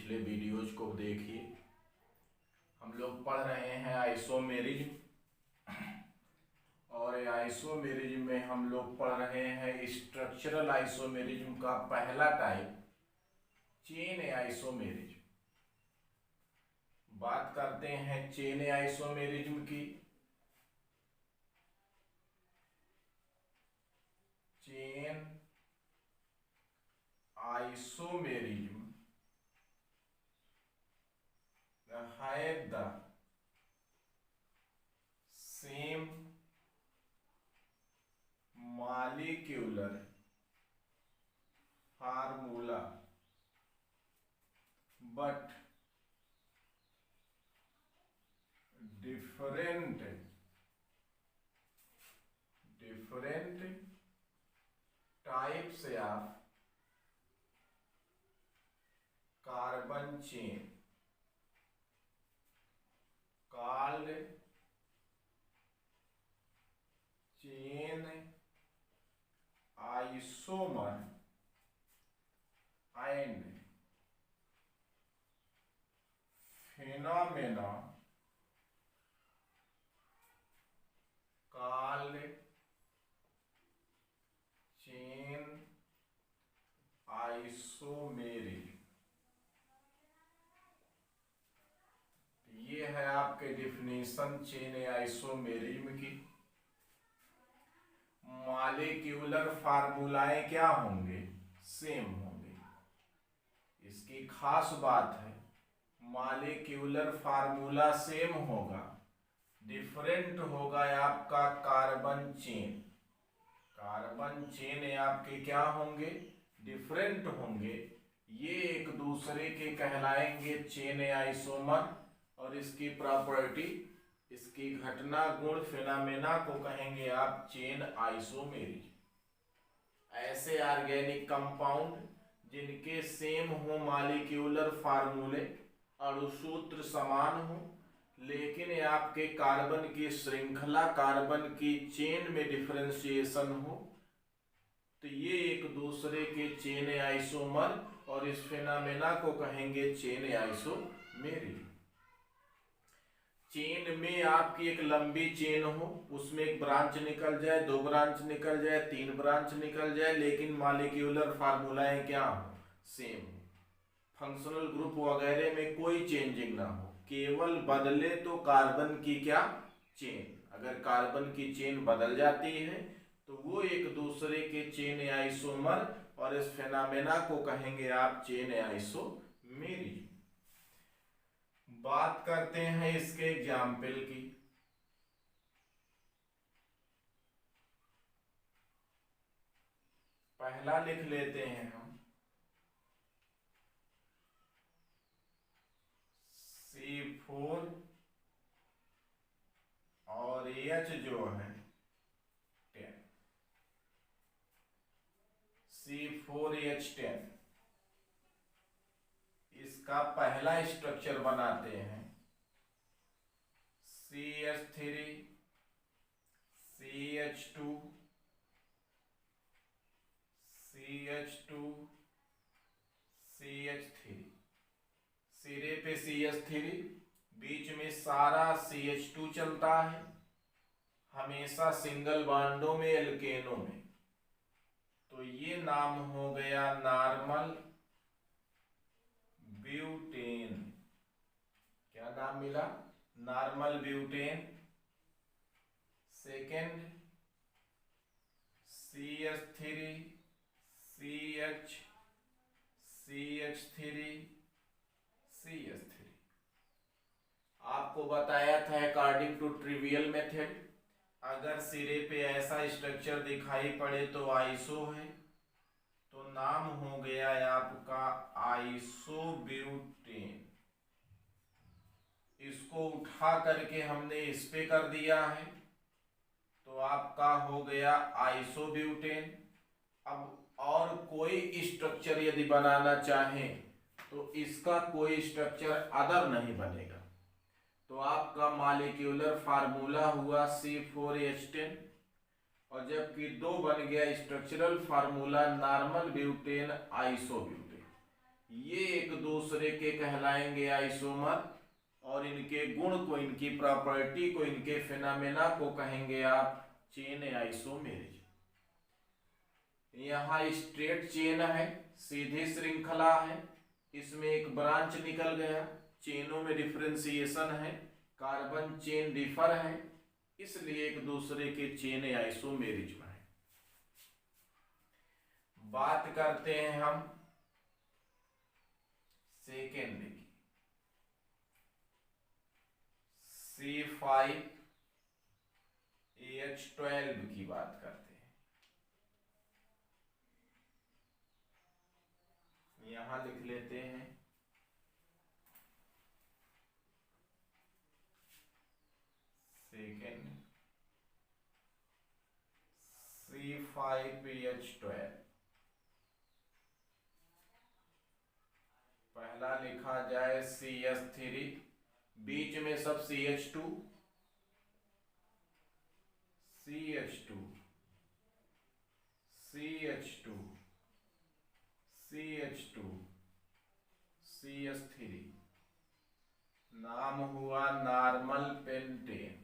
पिछले वीडियोज को देखिए। हम लोग पढ़ रहे हैं आइसोमेरिज्म, और आइसोमेरिज्म में हम लोग पढ़ रहे हैं स्ट्रक्चरल आइसोमेरिज्म का पहला टाइप चेन आइसोमेरिज्म। बात करते हैं चेन आइसोमेरिज्म की। Chain isomerism have the same molecular formula but different types of carbon chain called chain isomer and phenomena called chain isomerism। ये है आपके डिफिनीशन चेन आइसोमेरिज्म की। मॉलिक्यूलर फार्मूलाएं क्या होंगे? सेम होंगे। इसकी खास बात है मॉलिक्यूलर फार्मूला सेम होगा, डिफरेंट होगा आपका कार्बन चेन। कार्बन चेन आपके क्या होंगे? डिफरेंट होंगे। ये एक दूसरे के कहलाएंगे चेन आइसोमर, और इसकी प्रॉपर्टी, इसकी घटना गुण, फिनोमेना को कहेंगे आप चेन आइसोमेरिज्म। ऐसे ऑर्गेनिक कंपाउंड जिनके सेम हो मॉलिक्यूलर फार्मूले, अणुसूत्र समान हो, लेकिन आपके कार्बन की श्रृंखला, कार्बन की चेन में डिफरेंशिएशन हो, तो ये एक दूसरे के चेन आइसोमर, और इस फिनोमेना को कहेंगे चेन आइसोमेरिज्म। चेन में आपकी एक लंबी चेन हो, उसमें एक ब्रांच निकल जाए, दो ब्रांच निकल जाए, तीन ब्रांच निकल जाए, लेकिन मॉलिक्यूलर फार्मूलाएं क्या हो? सेम हो। फंक्शनल ग्रुप वगैरह में कोई चेंजिंग ना हो, केवल बदले तो कार्बन की क्या? चेन। अगर कार्बन की चेन बदल जाती है तो वो एक दूसरे के चेन आइसोमर, और इस फेनामेना को कहेंगे आप चेन आइसोमेरिज्म। बात करते हैं इसके एग्जाम्पल की। पहला लिख लेते हैं हम C4 और H जो है 10, C4H10। इसका पहला स्ट्रक्चर बनाते हैं CH3 CH2 CH2 CH3। सिरे पे CH3, बीच में सारा CH2 चलता है, हमेशा सिंगल बॉन्डों में, एल्केनों में। तो ये नाम हो गया नॉर्मल ब्यूटेन। क्या नाम मिला? Normal butane. Second CH3 CH CH3 CH3। आपको बताया था अकॉर्डिंग टू ट्रिवियल मेथड, अगर सिरे पे ऐसा स्ट्रक्चर दिखाई पड़े तो आइसो है, तो नाम हो गया आपका आइसोब्यूटेन। इसको उठा करके हमने इस पे कर दिया है, तो आपका हो गया आइसोब्यूटेन। अब और कोई स्ट्रक्चर यदि बनाना चाहें तो इसका कोई स्ट्रक्चर अदर नहीं बनेगा, तो आपका मॉलिक्यूलर फार्मूला हुआ C4H10, और जबकि दो बन गया structural formula normal butane isobutane. ये एक दूसरे के कहलाएंगे आइसोमर, और इनके गुण को, इनकी प्रॉपर्टी को, इनके फिनोमेना को कहेंगे आप चेन आइसोमेरिज। यहाँ स्ट्रेट चेन है, सीधी श्रृंखला है, इसमें एक ब्रांच निकल गया, चेनों में डिफरेंशिएशन है, कार्बन चेन डिफर है, इसलिए एक दूसरे के चेन आइसोमेरिज में है। बात करते हैं हम सेकेंड की, C5H12 की बात करते हैं। यहां लिख लेते हैं सेकेंड C5H12। पहला लिखा जाए CH3, बीच में सब CH2, CH2, CH2, CH2, CH3, नाम हुआ नॉर्मल पेंटेन।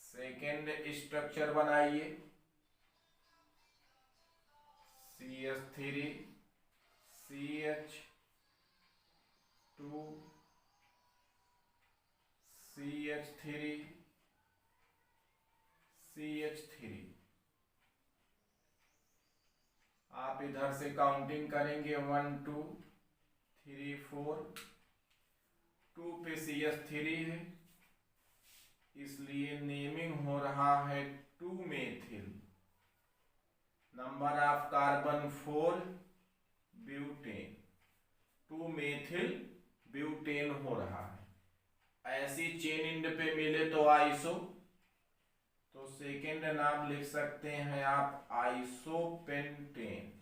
सेकेंड स्ट्रक्चर बनाइए, CH3, CH2, CH3, CH3। आप इधर से काउंटिंग करेंगे 1 2 3 4, 2 पे CH3 है, इसलिए नेमिंग हो रहा है 2 methyl. Number of carbon 4, butane, 2 methyl butane हो रहा है। ऐसी चेन इंड पे मिले तो आइसो, तो सेकेंड नाम लिख सकते हैं आप आइसोपेंटेन।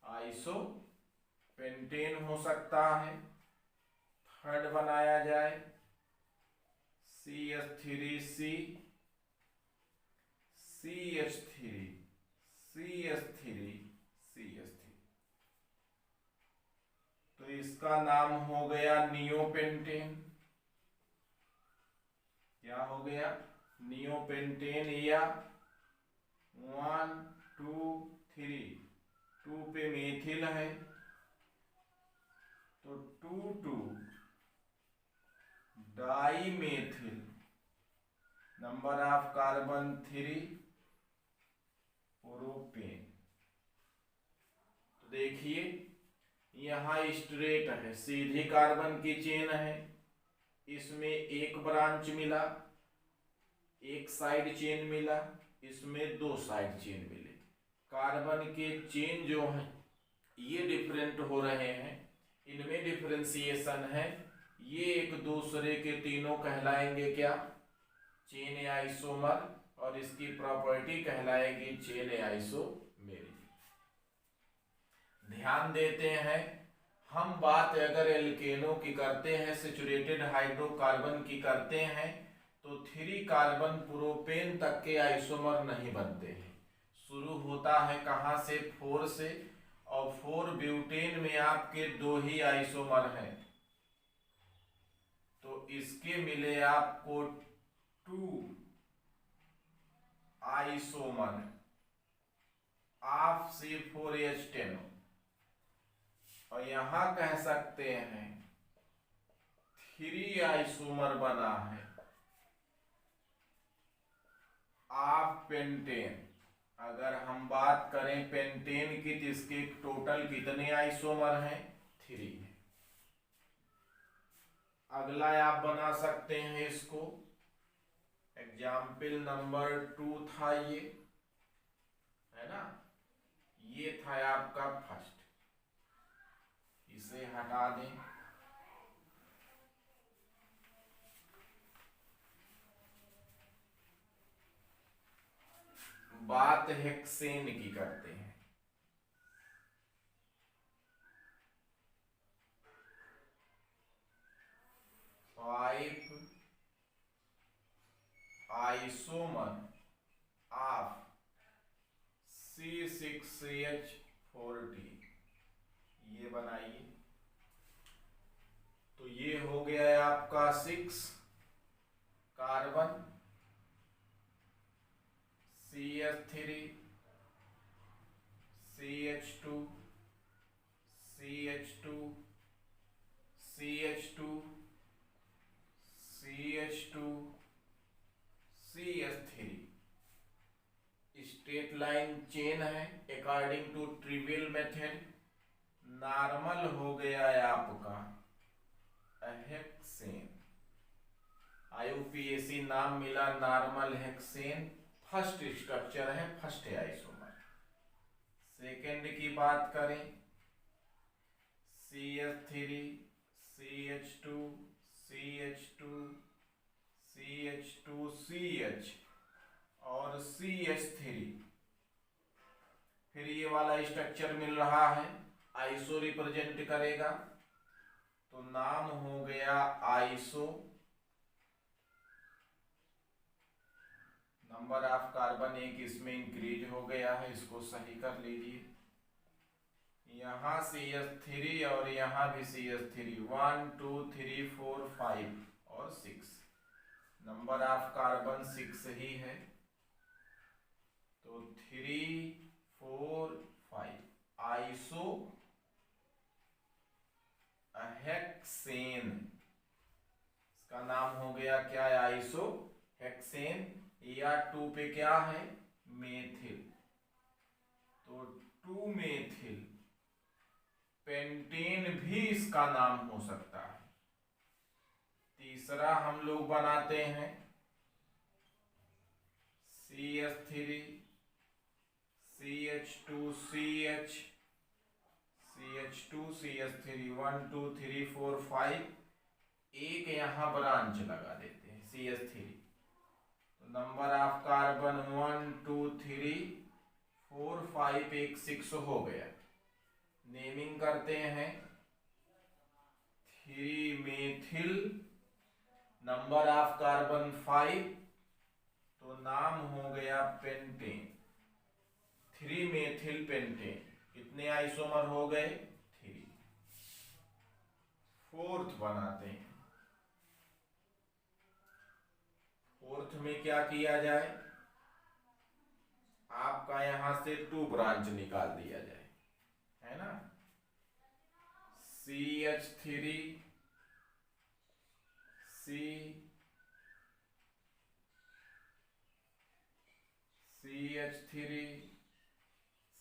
आइसोपेंटेन हो सकता है। थर्ड बनाया जाए CH3C, CH3, CH3, CH3, तो इसका नाम हो गया नियोपेंटेन। क्या हो गया? नियोपेंटेन, या 1 2 3, 2 पे मेथिल है तो 2 2 dimethyl, number of carbon 3, propane. तो देखिए यहां स्ट्रेट है, सीधी कार्बन की चेन है, इसमें एक ब्रांच मिला, एक साइड चेन मिला, इसमें 2 साइड चेन मिले। कार्बन के चेन जो हैं ये डिफरेंट हो रहे हैं, इनमें डिफरेंशिएशन है, ये एक दूसरे के तीनों कहलाएंगे क्या? चेन आइसोमर, और इसकी प्रॉपर्टी कहलाएगी चेन आइसोमेरिज। ध्यान देते हैं, हम बात अगर एल्केनों की करते हैं, सैचुरेटेड हाइड्रोकार्बन की करते हैं, तो 3 कार्बन प्रोपेन तक के आइसोमर नहीं बनते हैं। शुरू होता है कहां से? 4 से, और 4 ब्यूटेन में आपके 2 ही आइसोमर हैं, तो इसके मिले आपको 2 आइसोमर ऑफ C4H10, और यहां कह सकते हैं 3 आइसोमर बना है ऑफ पेंटेन। अगर हम बात करें पेंटेन की, तो इसके टोटल कितने आइसोमर हैं? 3 है। अगला आप बना सकते हैं इसको, एग्जाम्पल नंबर 2 था ये, है ना, ये था आपका फर्स्ट, इसे हटा दें। बात हेक्सेन की करते हैं। फाइव आइसोमर ऑफ C6H4, 40, ये बनाइए। तो ये हो गया है आपका 6 carbon, CH3, CH2, CH2, CH2, CH2, CH3। Straight line chain है according to trivial method. Normal हो गया है आपका हेक्सेन, IUPAC नाम मिला नॉर्मल हेक्सेन। फर्स्ट स्ट्रक्चर है, फर्स्ट आइसोमर। सेकेंड की बात करें, CH3, CH2, CH2, CH2, CH और CH3। फिर ये वाला स्ट्रक्चर मिल रहा है, आइसो रिप्रेजेंट करेगा, तो नाम हो गया आइसो। नंबर ऑफ कार्बन एक इसमें इंक्रीज हो गया है, इसको सही कर लीजिए। यहाँ CH3 और यहाँ भी CH3, 1 2 3 4 5 और 6। नंबर ऑफ कार्बन 6 ही है, तो 3 4 5 आइसो हेक्सेन। इसका नाम हो गया क्या है, आइसो हेक्सेन। या 2 पे क्या है, मेथिल, तो 2 मेथिल पेंटेन भी इसका नाम हो सकता है। तीसरा हम लोग बनाते हैं CH3, CH2, CH, CH2, CH3, 1 2 3 4 5। एक यहां ब्रांच लगा देते हैं CH3, तो नंबर ऑफ कार्बन 1 2 3 4 5 एक 6 हो गया। नेमिंग करते हैं 3 मेथिल, नंबर ऑफ कार्बन 5, तो नाम हो गया पेंटेन, 3 मेथिल पेंटेन। कितने आइसोमर हो गए, 3। फोर्थ बनाते हैं। फोर्थ में क्या किया जाए, आपका यहां से 2 ब्रांच निकाल दिया जाए, है ना। CH3, CH3,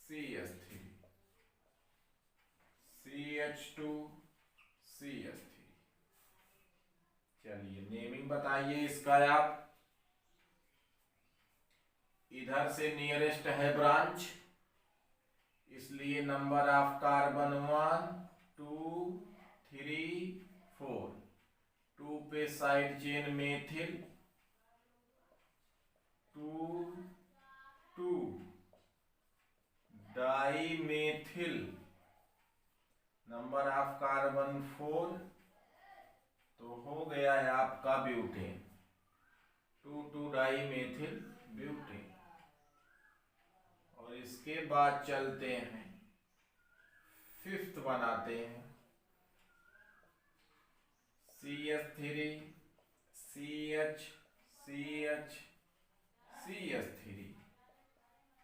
CH3, CH2, CH3। चलिए नेमिंग बताइए इसका आप। इधर से नियरेस्ट है ब्रांच, इसलिए नंबर ऑफ कार्बन 1 2 3 4। 2 पे side chain methyl, 2 2 dimethyl, number of carbon 4, तो हो गया है आपका ब्यूटेन, 2 2 डाई मेथिल ब्यूटेन। और इसके बाद चलते हैं फिफ्थ बनाते हैं CH3, CH, CH, CH3।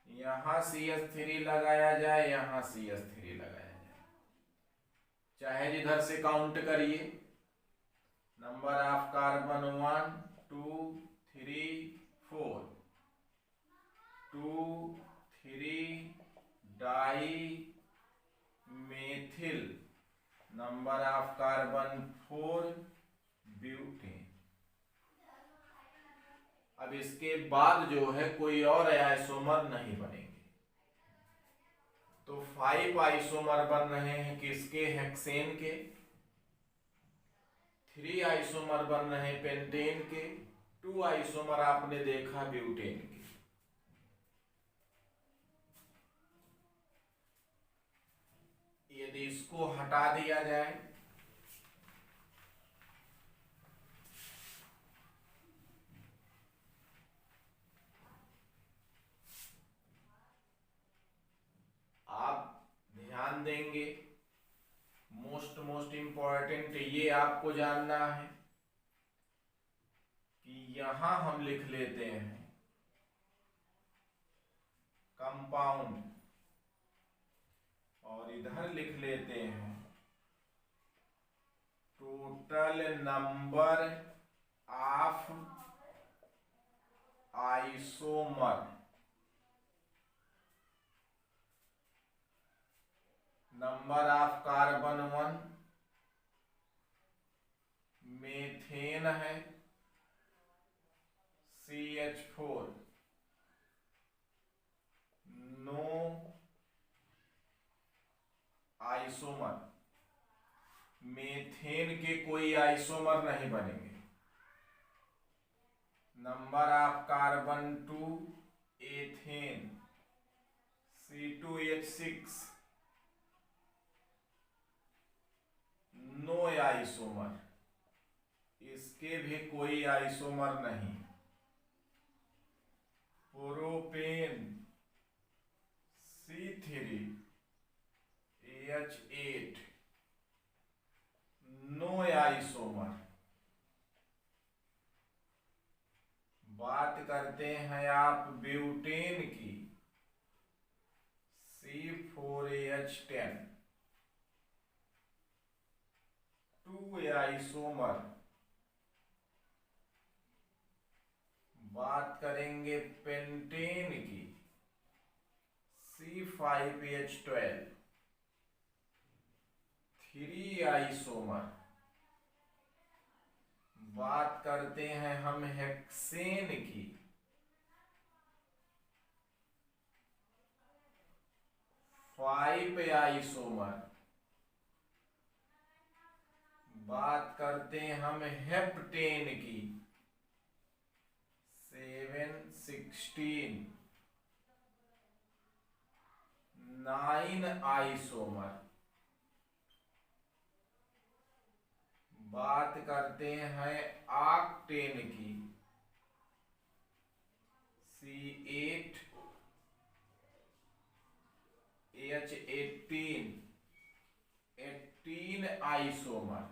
यहां CH3 लगाया जाए, यहां CH3 लगाया जाए, चाहे जिधर से काउंट करिए। Number of carbon 1 2 3 4, 2 3 dimethyl, number of carbon 4 butane. अब इसके बाद जो है कोई और आइसोमर नहीं बनेंगे, तो 5 आइसोमर बन रहे हैं किसके, हेक्सेन के। 3 आइसोमर बन रहे हैं पेंटेन के। 2 आइसोमर आपने देखा ब्यूटेन के। यदि इसको हटा दिया जाए, आप ध्यान देंगे। मोस्ट इंपॉर्टेंट ये आपको जानना है कि यहां हम लिख लेते हैं कंपाउंड और इधर लिख लेते हैं total number of isomer. Number of carbon 1 methane है CH4, नो आइसोमर, मीथेन के कोई आइसोमर नहीं बनेंगे। Number of carbon 2 ethane C2H6, no isomer, इसके भी कोई आइसोमर नहीं। Propane C3H8, no isomer. बात करते हैं आप ब्यूटेन की C4H10, 2 आइसोमर। बात करेंगे पेंटेन की C5H12, 3 आइसोमर। बात करते हैं हम हेक्सेन की 5 आइसोमर। बात करते हैं हम हेप्टेन की 716, 9 आइसोमर। बात करते हैं ऑक्टेन की C8H18, 18 आइसोमर।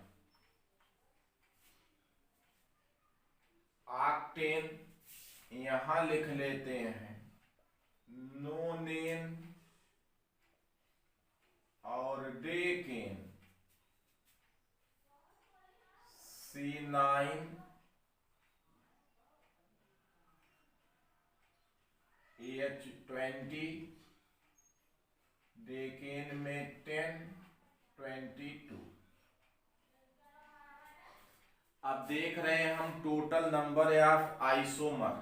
ऑक्टेन यहां लिख लेते हैं नोनेन और डेकेन C9H20, डेकेन में 10, 22। अब देख रहे हैं हम टोटल नंबर ऑफ आइसोमर,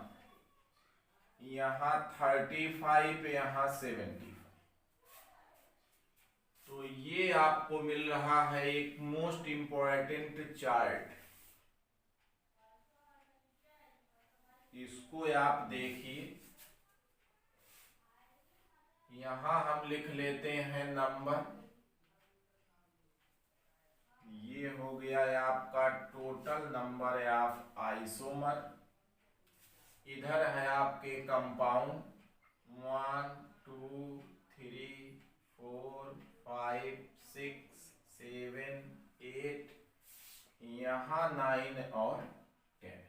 यहां 35, यहां 75। तो ये आपको मिल रहा है एक मोस्ट इंपॉर्टेंट चार्ट, इसको आप देखिए। यहां हम लिख लेते हैं नंबर, ये हो गया है आपका टोटल नंबर ऑफ आइसोमर। इधर है आपके कंपाउंड 1 2 3 4 5 6 7 8, यहां 9 और 10।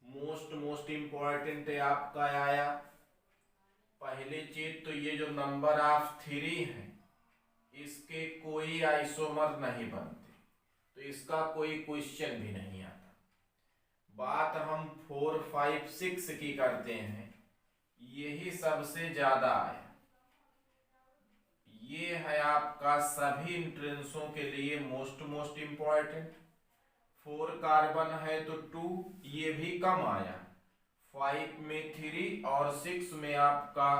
मोस्ट इंपॉर्टेंट आपका आया पहली चीज तो ये जो नंबर ऑफ 3 है इसके कोई आइसोमर नहीं बनते, तो इसका कोई क्वेश्चन भी नहीं आता। बात हम 4 5 6 की करते हैं, यही सबसे ज्यादा आया। ये है आपका सभी इंट्रेंसों के लिए मोस्ट इंपॉर्टेंट। 4 कार्बन है तो 2, ये भी कम आया। 5 में 3 और 6 में आपका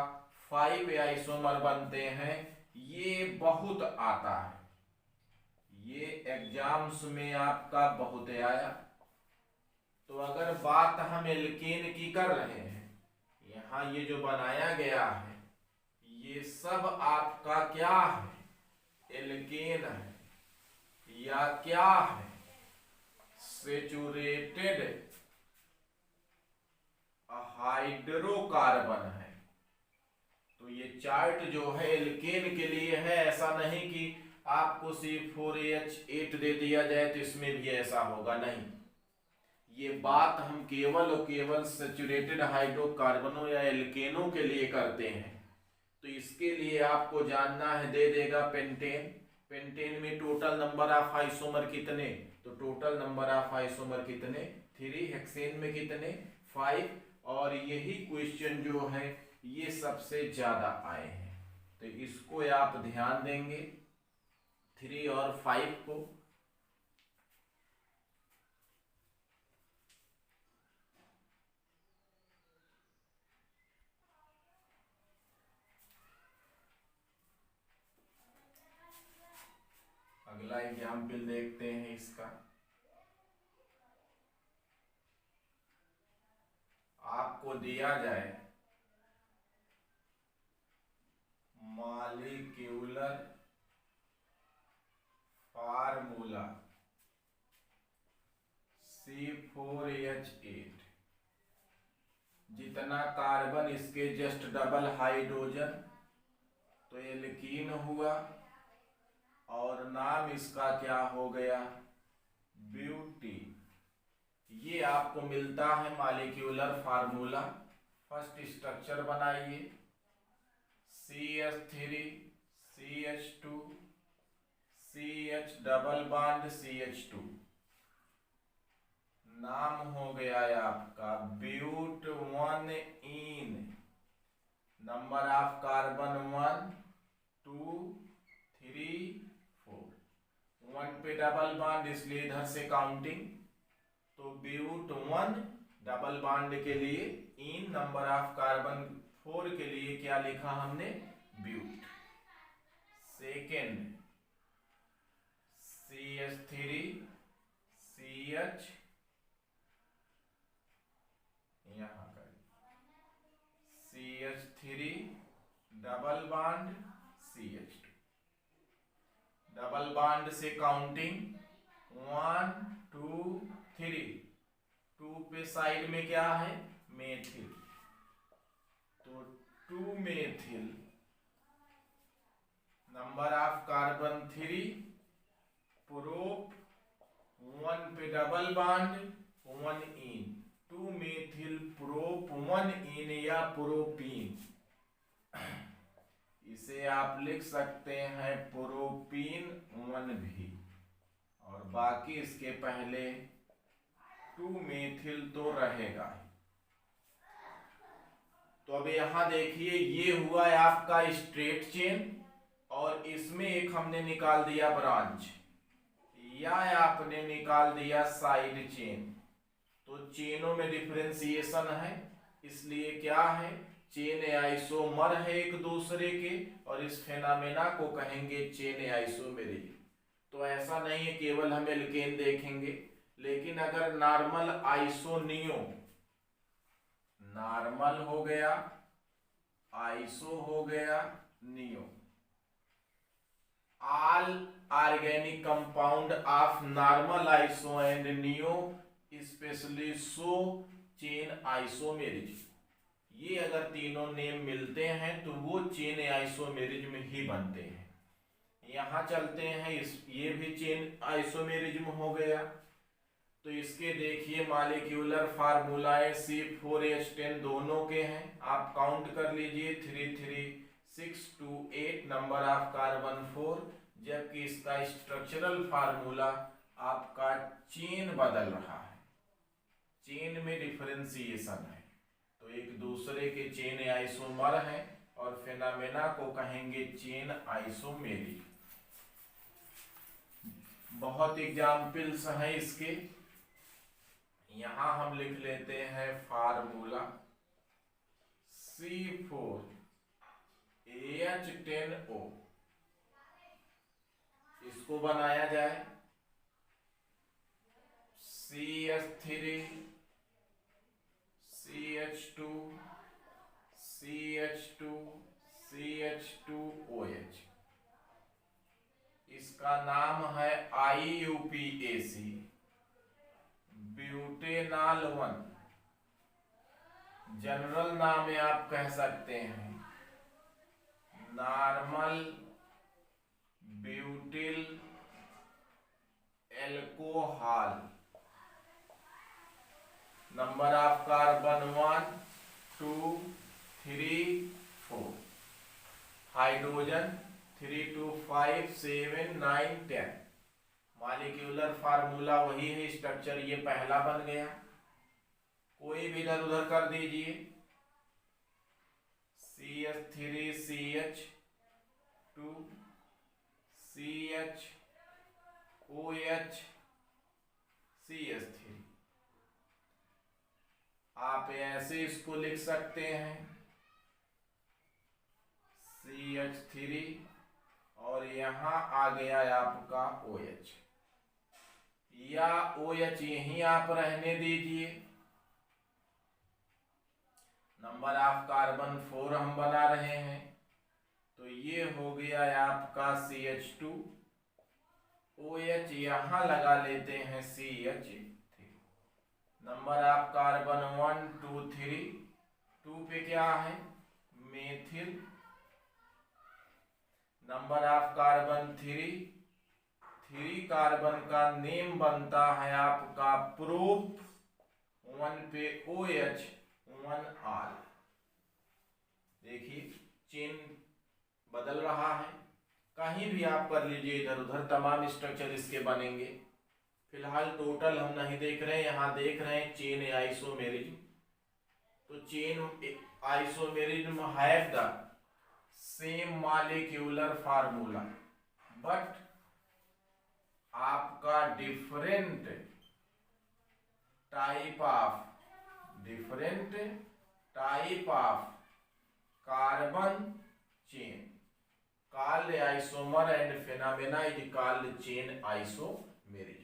5 आइसोमर बनते हैं, ये बहुत आता है, ये एग्जाम्स में आपका बहुत आया। तो अगर बात हम एल्केन की कर रहे हैं, यहां ये जो बनाया गया है ये सब आपका क्या है, एल्केन है या क्या है, सेचुरेटेड हाइड्रोकार्बन है। तो तो ये चार्ट जो है एल्केन के लिए है, ऐसा नहीं कि आपको C4H8 दे दिया जाए तो इसमें भी ऐसा होगा, नहीं। ये बात हम केवल और केवल सैचुरेटेड हाइड्रोकार्बनों या एल्केनों के लिए करते हैं। तो इसके लिए आपको जानना है, दे देगा पेंटेन। पेंटेन में टोटल नंबर ऑफ आइसोमर कितने, तो टोटल नंबर ऑफ आइसोमर कितने 3, हेक्सेन में कितने 5। और यही क्वेश्चन जो है ये सबसे ज्यादा आए हैं, तो इसको आप ध्यान देंगे 3 और 5 को। अगला एग्जाम्पल देखते हैं इसका। आपको दिया जाए मॉलिक्यूलर फार्मूला C4H8, जितना कार्बन इसके जस्ट डबल हाइड्रोजन, तो एल्कीन हुआ, और नाम इसका क्या हो गया, ब्यूटी। ये आपको मिलता है मॉलिक्यूलर फार्मूला। फर्स्ट स्ट्रक्चर बनाइए, CH3 CH2 CH double bond CH2, नाम हो गया है आपका but 1 ene, number of carbon 1 2 3 4, 1 पे डबल बॉन्ड इसलिए इधर से काउंटिंग, तो ब्यूट 1 डबल बॉन्ड के लिए इन, नंबर ऑफ कार्बन 4 के लिए क्या लिखा हमने, ब्यूट। सेकेंड CH3 CH, यहां कर CH3 double bond CH2, double bond से काउंटिंग 1 2 3, 2 पे साइड में क्या है, मेथिल, तो 2 methyl, number of carbon 3, prop 1 पे डबल बॉन्ड 1 इन, 2 मेथिल प्रोप 1 इन या प्रोपीन। इसे आप लिख सकते हैं प्रोपीन 1 भी, और बाकी इसके पहले 2 मेथिल तो रहेगा। तो अब यहां देखिए, ये हुआ है आपका स्ट्रेट चेन, और इसमें एक हमने निकाल दिया ब्रांच, या आपने निकाल दिया साइड चेन। तो चेनों में डिफरेंशिएशन है, इसलिए क्या है, चेन आइसोमर है एक दूसरे के, और इस फेनामेना को कहेंगे चेन आइसोमेरिज। तो ऐसा नहीं है केवल हम एल्केन देखेंगे, लेकिन अगर नॉर्मल आइसोनियो, नॉर्मल हो गया, आइसो हो गया, neo, all organic compound of normal iso and neo specially so chain isomerism, ये अगर तीनों नेम मिलते हैं तो वो चेन आइसोमेरिज्म ही बनते हैं। यहां चलते हैं, ये भी चेन आइसोमेरिज्म हो गया। तो इसके देखिए मॉलिक्यूलर फार्मूलाए C4H10 दोनों के हैं, आप काउंट कर लीजिए 3 3 6 2 8, नंबर ऑफ कार्बन 4, जबकि इसका स्ट्रक्चरल फार्मूला आपका चेन बदल रहा है, चेन में डिफरेंशिएशन है, तो एक दूसरे के चेन आइसोमर हैं, और फेनामेना को कहेंगे चेन आइसोमेरी। बहुत एग्जाम्पल्स हैं इसके, यहां हम लिख लेते हैं फार्मूला C4H10O, इसको बनाया जाए CH3 CH2 CH2 CH2OH, इसका नाम है IUPAC, ब्यूटेनॉल 1, जनरल नाम है आप कह सकते हैं normal butyl alcohol, number of carbon 1 2 3 4, hydrogen 3 2 5 7 9 10। Molecular formula वही है, स्ट्रक्चर ये पहला बन गया, कोई भी इधर उधर कर दीजिए। CH3 CH2 CH OH CH3, आप ऐसे इसको लिख सकते हैं CH3 और यहां आ गया आपका OH, या OH यहीं आप रहने दीजिए। नंबर ऑफ कार्बन 4 हम बना रहे हैं, तो ये हो गया आपका CH2, OH यहां लगा लेते हैं CH3। नंबर ऑफ कार्बन 1 2 3, 2 पे क्या है methyl. Number of carbon 3 carbon का नेम बनता है आपका प्रोप, 1 पे OH 1 R। देखिए चेन बदल रहा है, कहीं भी आप कर लीजिए इधर उधर, तमाम स्ट्रक्चर इसके बनेंगे। फिलहाल टोटल हम नहीं देख रहे हैं, यहां देख रहे हैं चेन आइसोमेरिज्म। तो chain isomerism have the same molecular formula but आपका different type of carbon chain called isomer and phenomena is called chain isomerism.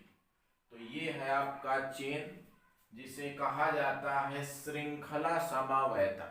तो ये है आपका चेन, जिसे कहा जाता है श्रृंखला समवायता।